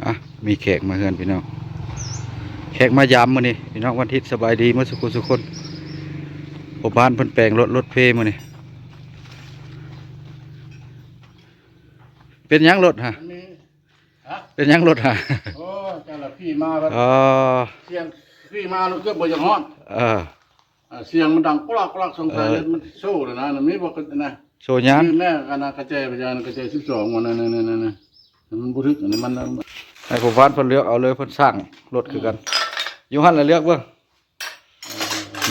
อ่ะมีแขกมาเฮือนพี่น้องแขกมายามมื้อนี้พี่น้องวันอาทิตย์สบายดีมื้อสุขคนพ่อบ้านเพิ่นแปลงรถเพมื้อนี้เป็นหยังรถฮะอันนี้ฮะเป็นหยังรถฮะโอ้จังละพี่มาแบบอ๋อเสียงพี่มาลูกเกือบบ่จังฮ้อนเออเสียงมันดังกรอกกรอกสงสัยมันโซ่เลยนะมันมีบ่กันนะโซหยังแม่กันนะกระเจายไปจานกระเจาย12วันนั่นมันบ่ถึกอันนี้มันให้พ่อบ้านเพิ่นเลือกเอาเลยเพิ่นสร้างรถคือกันอยู่หั่นละเลือกเบิ่ง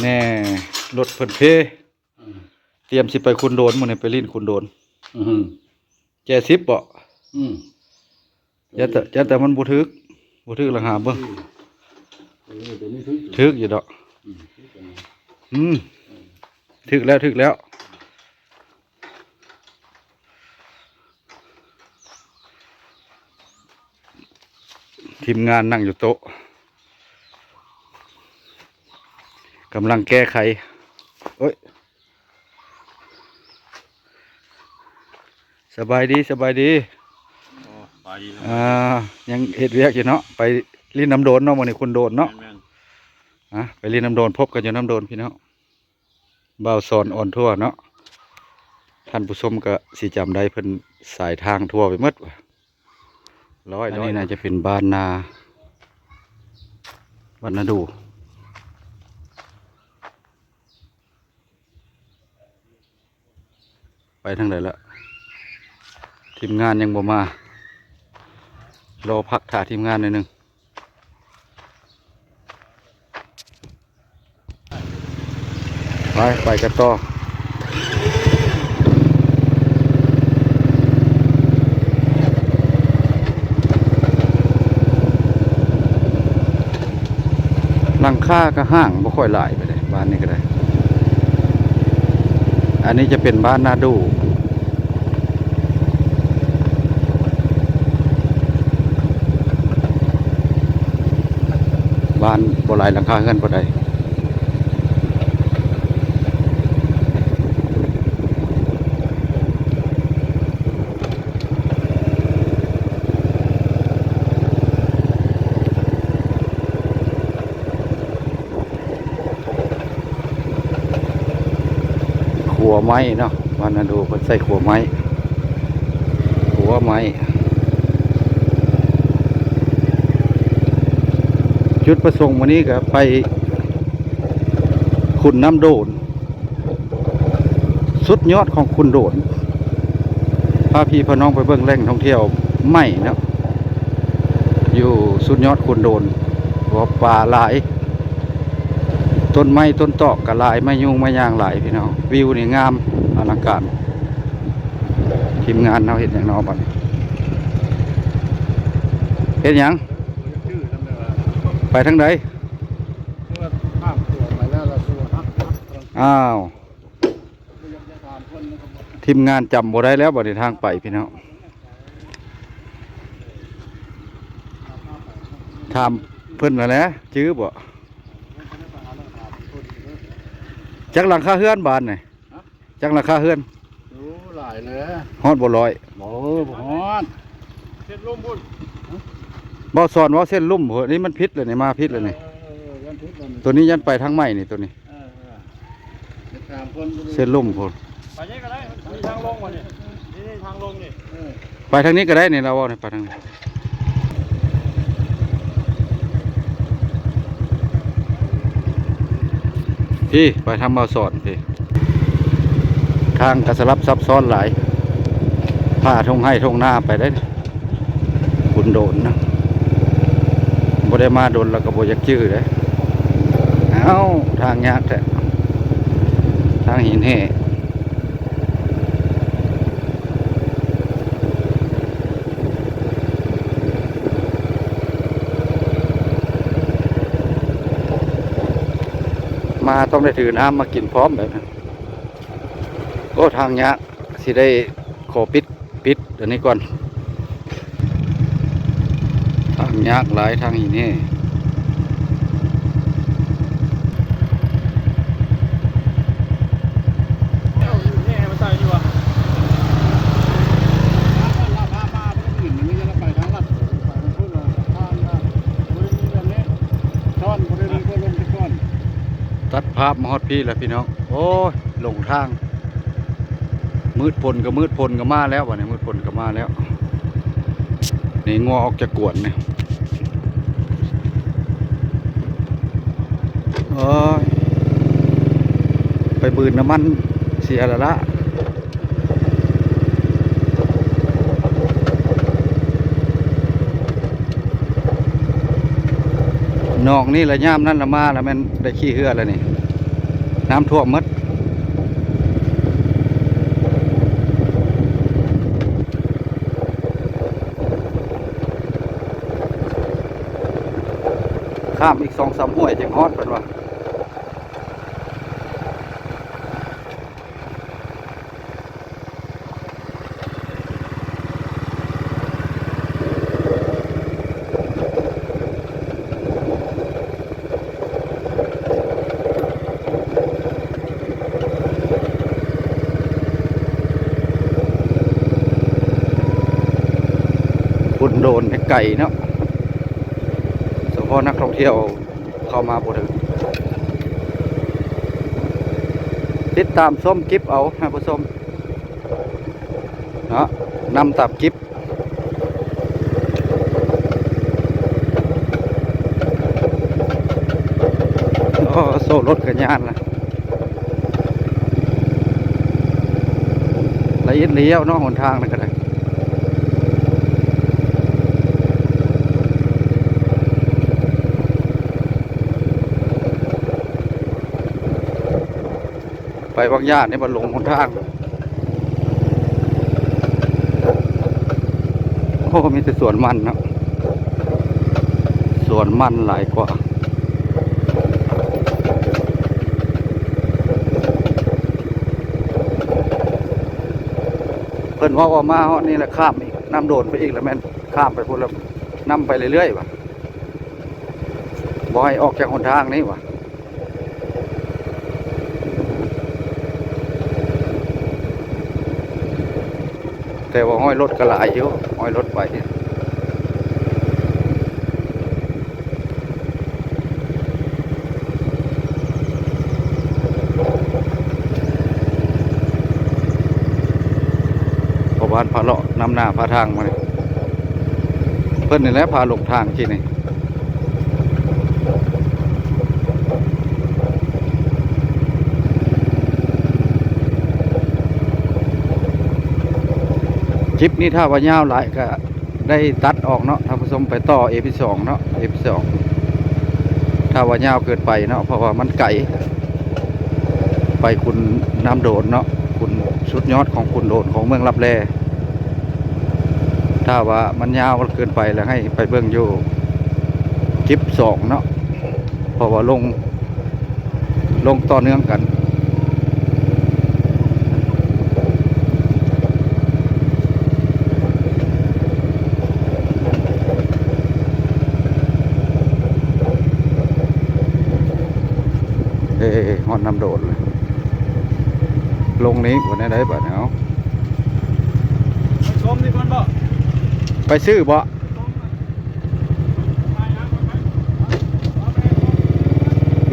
แน่รถเพิ่นเพเตรียมสิไปคุนโดนมื้อนี้ไปลิ้นคุนโดนแจ10บ่แต่มันบ่ถึกละหาเบิ่งถึกอยู่ดอกถึกแล้วทีมงานนั่งอยู่โต๊ะกำลังแก้ไขโอ้ยสบายดียังเฮ็ดเวียกอยู่เนาะไปลิ้นน้ำโดนเนาะมื้อนี้คุณโดนเนาะไปลิ้นน้ำโดนพบกันอยู่น้ำโดนพี่น้องบ่าวสอนอ่อนทั่วเนาะท่านผู้ชมก็สิจำได้เพิ่นสายทางทั่วไปหมดว่ะร้อยนี่น่าจะเป็นบ้านนาดูไปทางไหนละทีมงานยังบ่มารอพักถ่าทีมงานหน่อยนึงไปกันต่อหลังคาก็ห้างบ่ค่อยหลายไปเลยบ้านนี้ก็ได้อันนี้จะเป็นบ้านนาดูบ้านบ่หลายหลังคาเฮือนบ่ได้ขัวไม้เนาะบ้านนาดูเพิ่นใส่ขัวไม้จุดประสงค์วันนี้ก็ไปขุนน้ำโดนสุดยอดของขุนโดนพาพี่พน้องไปเบิ่งแหล่งท่องเที่ยวใหม่เนาะอยู่สุดยอดขุนโดนว่าป่าหลายต้นไม้ต้นตอกกะหลายไม่ยุ่งไม่ยางหลายพี่น้องวิวนี่งามอลังการทีมงานเราเห็นอย่างน้อบัดเห็นอย่างไปทางใดอ้าวทีมงานจำบ่ได้แล้วบ่ได้ทางไปพี่น้องถามเพิ่นมาแล้วจื้อบ่จักหลังคาเฮือนบานนี่จักหลังคาเฮือนหลายเลยฮอดบ่ร้อยบ่ฮอดเส้นลุ่มพุ่นบ่สอนว่าเส้นลุ่มเหรอนี่มันพิษเลยนี่มาพิษเลยนี่ตัวนี้ยันไปทางใหม่นี่ตัวนี้เส้นลุ่มพุ่นไปนี่ก็ได้มีทางลงวะนี่นี่ทางลงนี่ไปทางนี้ก็ได้นี่เราว่าไปทางนี้พี่ไปทางบ่สอนพี่ทางกระสลับซับซ้อนหลายผ้าทงให้ทงหน้าไปได้คุณโดนนะบ่ได้มาโดนแล้วก็บ่อยากจื้อเลยเอ้าทางยากแท้ทางหินแห่มาต้องได้ถือน้ำมากินพร้อมแบบนั้นก็ทางยากสิได้ขอปิดเดี๋ยวนี้ก่อนทางยากหลายทางหินแห่ าพมาฮอดพี่แล้วพี่น้องโอ้ยหลงทางมืดพลก็มืดพลก็มาแล้ววะเนี่ยมืดพลก็มาแล้วนี่งัวออกจากกวนเนี่ยโอ้ยไปบืนน้ำมันเสียแล้วละนอกนี่ละย่ามนั่นละมาแล้วมันได้ขี้เหือแล้วนี่น้ำท่วมหมดข้ามอีก2-3ห้วยจึงฮอดเป็นว่าคุณโดนไก่เนาะเฉพาะนักท่องเที่ยวเข้ามาบ่ถึงติดตามส้มกิฟเอาท่านผู้ชมเนาะนำตับกิฟโอ้โซ่รถกันยานละละเอียดเลี้ยวเนาะหนทางนั่นก็ได้ไปบางย่านนี่มันหลงหนทางโอ้มีแต่สวนมันเนาะสวนมันหลายกว่าเพิ่นว่ามาฮอดนี่แหละข้ามอีกน้ำโดนไปอีกแล้วแม่นข้ามไปพุ่นแล้วนำไปเรื่อยๆว่ะบ่ให้ออกจากหนทางนี้ว่ะแต่ว่าห้อยรถก็หลายอยู่ห้อยรถไปพอบ้านพาเลาะนำหน้าพาทางมาเลยเพิ่นนี่แหละพาลงทางที่นี่คลิปนี้ถ้าว่ายาวหลายก็ได้ตัดออกเนาะท่านผู้ชมไปต่อ EP2 เนาะ EP2 ถ้าว่ายาวเกินไปเนาะเพราะว่ามันไกลไปคุณน้ำโดนเนาะคุณสุดยอดของคุณโดนของเมืองลับแลถ้าว่ามันยาวเกินไปแล้วให้ไปเบิ่งอยู่คลิป2เนาะเพราะว่าลงต่อเนื่องกันฮอดน้ำโดดเลยลงนี้บนได้บ่เนาะชมนี่ก่อนบ่ ไปซื้อบ่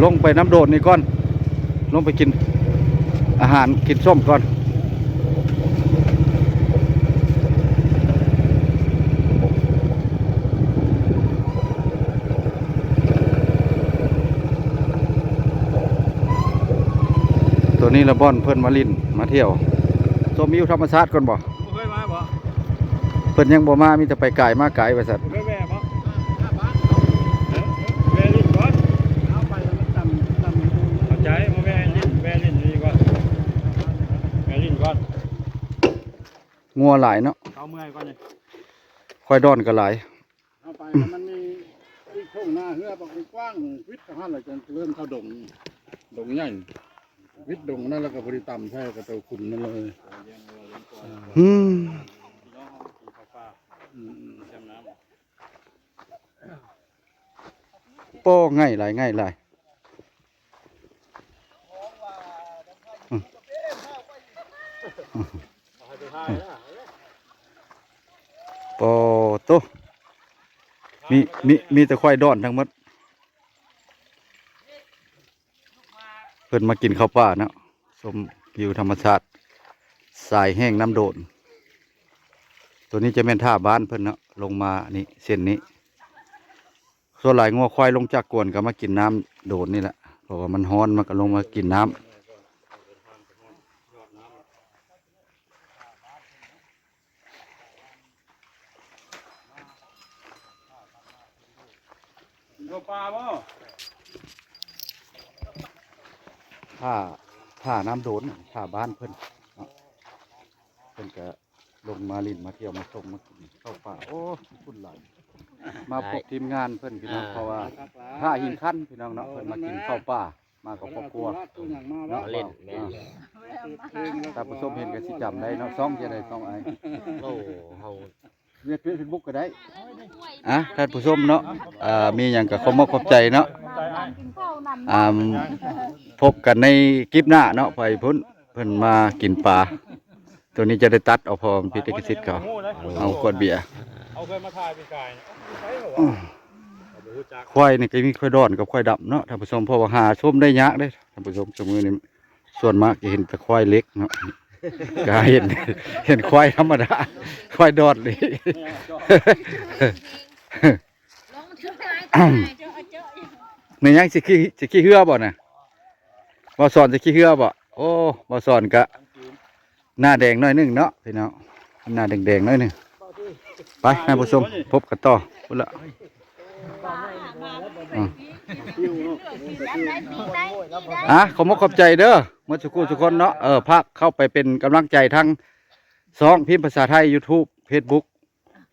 ลงไปน้ำโดดนี่ก่อนลงไปกินอาหารกินส้มก่อนตัวนี้ละบ่อนเพิ่นมาลินมาเที่ยวชมวิวธรรมชาติก่อนบ่เคยมาบ่ เพิ่นยังบ่มามีแต่ไปไกลมาไกลว่าซั่น เคยแว่บ่แว่ลิ้นก่อนเอาไปแล้วมันต่ำเข้าใจมาแว่ลิ้นดีกว่าแว่ลิ้นก่อน งัวหลายเนาะเอาเมื่อยก่อนนี่ ควายดอนก็หลายเอาไปมันมีที่โค้งหน้าเฮือบอกกว้างวิทย์หันแล้วจนเริ่มเข้าดงใหญ่วิทย์ดงนั่นแล้วก็บริต่ำใช่กับตัวขุนนั่นเลยโป้ง่ายหลายง่ายหลายโป้โตมีแต่ควายดอนทั้งหมด เพิ่นมากินข้าวป่าเนาะชมวิวธรรมชาติสายแห้งน้ำโดนตัวนี้จะเป็นท่าบ้านเพิ่นเนาะลงมานี่เส้นนี้ส่วนหลายงัวควายลงจากกวนก็มากินน้ำโดนนี่แหละเพราะว่ามันร้อนมันก็ลงมากินน้ำ ปลาบ่ ท่าน้ำโดนท่าบ้านเพิ่นเนาะเพิ่นก็ลงมาลินมาเที่ยวมาชมมากินเข้าป่าโอ้คุณหลายมาพบทีมงานเพิ่นพี่น้องเพราะว่าท่าหินขั้นพี่น้องเนาะเพิ่นมากินข้าวป่ามากับครอบครัวเนาะ เล่นแม่น ถ้าผู้ชมเห็นก็สิจำได้เนาะซ่องจะได้ซ่องไอ้ โอ้เฮา เรียกเฟซบุ๊กก็ได้ท่านผู้ชมเนาะมีหยังก็ขอมอบขอบใจเนาะพบกันในคลิปหน้าเนาะไปพุ่นเพิ่นมากินปลาตัวนี้จะได้ตัดเอาพอมันพิธีกสิทธิ์เขาเอาขวดเบียร์ เอาเคยมาถ่ายเป็นไก่ควายนี่ก็มีควายดอนกับควายดำเนาะท่านผู้ชมเพราะว่าหาชมได้ยากเด้ท่านผู้ชมสมือนี้ส่วนมากจะเห็นแต่ควายเล็กเนาะก็เห็นควายธรรมดาควายดอนนี่ นี่ยังสิขี้เหือบ่น่ะบ่สอนสิขี้เหือบ่โอ้บ่สอนก็หน้าแดงหน่อยหนึงเนาะพี่น้องหน้าแดงๆหน่อยหนึงไปท่านผู้ชมพบกันต่อพุ่นละขอมขอบใจเด้อเมื่อสักครู่ทุกคนเนาะพักเข้าไปเป็นกำลังใจทั้งพิมพ์ภาษาไทย YouTube Facebook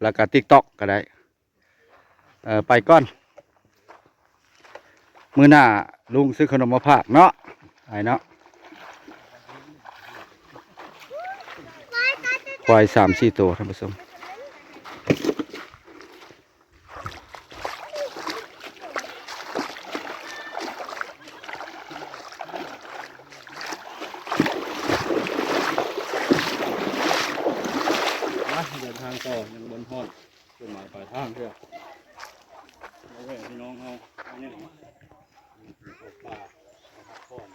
แล้วก็ TikTok ก็ได้ไปก่อนมื้อหน้าลุงซื้อขนมมาฝากเนาะไอ้เนาะควาย3-4 ตัวท่านผู้ชมเดินทางต่อยังบนฮอดจุดหมายปลายทางเพื่อเอาไว้พี่น้องเอาอันนี้ปลาพักผ่อน